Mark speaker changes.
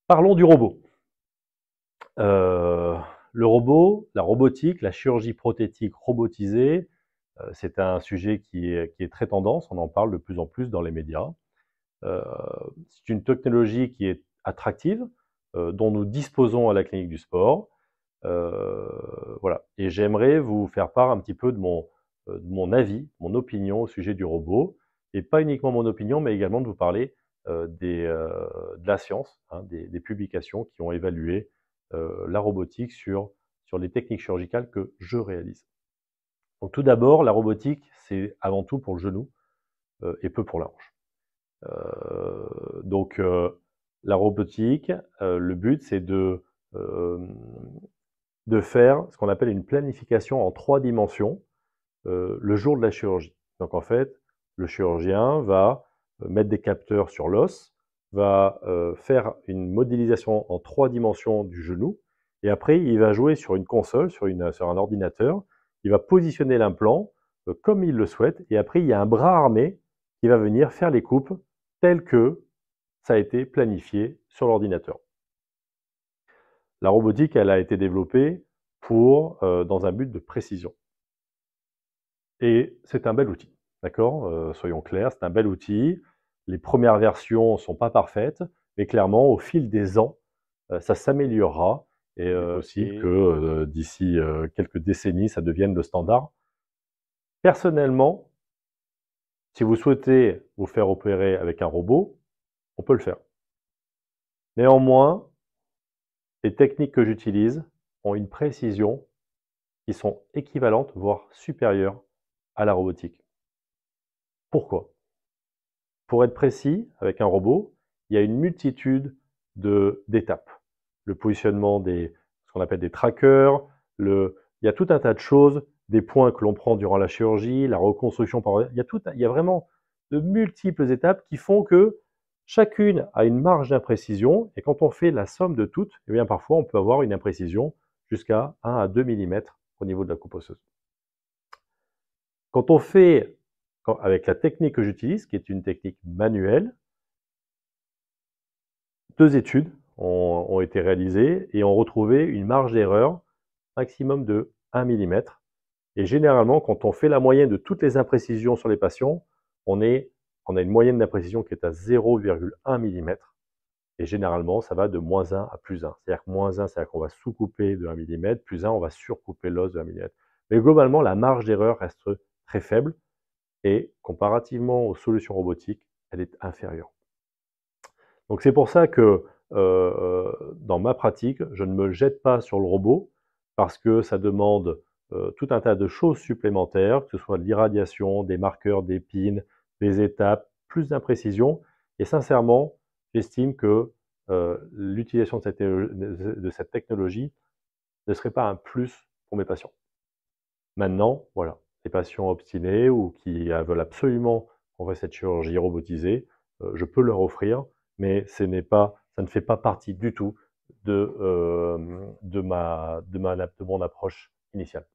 Speaker 1: Parlons du robot. Euh, le robot, la robotique, la chirurgie prothétique robotisée, c'est un sujet qui est très tendance, on en parle de plus en plus dans les médias. Euh, c'est une technologie qui est attractive, dont nous disposons à la clinique du sport. Euh, voilà. Et j'aimerais vous faire part un petit peu de mon avis, mon opinion au sujet du robot, et pas uniquement mon opinion, mais également de vous parler de la science, hein, des publications qui ont évalué la robotique sur les techniques chirurgicales que je réalise. Donc tout d'abord, la robotique, c'est avant tout pour le genou et peu pour la hanche. Donc la robotique, le but c'est euh, de faire ce qu'on appelle une planification en 3 dimensions le jour de la chirurgie. Donc en fait, le chirurgien va mettre des capteurs sur l'os, va faire une modélisation en 3 dimensions du genou, et après il va jouer sur une console, sur un ordinateur, il va positionner l'implant comme il le souhaite, et après il y a un bras armé qui va venir faire les coupes telles que ça a été planifié sur l'ordinateur. La robotique, elle a été développée dans un but de précision. Et c'est un bel outil, d'accord soyons clairs, c'est un bel outil. Les premières versions ne sont pas parfaites, mais clairement, au fil des ans, ça s'améliorera. Et il est possible que d'ici quelques décennies, ça devienne le standard. Personnellement, si vous souhaitez vous faire opérer avec un robot, on peut le faire. Néanmoins, les techniques que j'utilise ont une précision qui sont équivalentes, voire supérieures à la robotique. Pourquoi? Pour être précis, avec un robot, il y a une multitude d'étapes. Le positionnement ce qu'on appelle des trackers, il y a tout un tas de choses, des points que l'on prend durant la chirurgie, la reconstruction il y a vraiment de multiples étapes qui font que chacune a une marge d'imprécision, et quand on fait la somme de toutes, eh bien parfois on peut avoir une imprécision jusqu'à 1 à 2 mm au niveau de la coupe osseuse. Quand on fait avec la technique que j'utilise, qui est une technique manuelle, 2 études ont été réalisées et ont retrouvé une marge d'erreur maximum de 1 mm. Et généralement, quand on fait la moyenne de toutes les imprécisions sur les patients, on a une moyenne d'imprécision qui est à 0,1 mm. Et généralement, ça va de moins 1 à plus 1. C'est-à-dire que moins 1, c'est-à-dire qu'on va sous-couper de 1 mm, plus 1, on va surcouper l'os de 1 mm. Mais globalement, la marge d'erreur reste très faible et comparativement aux solutions robotiques, elle est inférieure. Donc c'est pour ça que dans ma pratique, je ne me jette pas sur le robot parce que ça demande tout un tas de choses supplémentaires, que ce soit de l'irradiation, des marqueurs, des pins, des étapes, plus d'imprécision. Et sincèrement, j'estime que l'utilisation de cette technologie ne serait pas un plus pour mes patients. Maintenant, voilà, les patients obstinés ou qui veulent absolument qu'on fasse cette chirurgie robotisée, je peux leur offrir, mais ça ne fait pas partie du tout de mon approche initiale.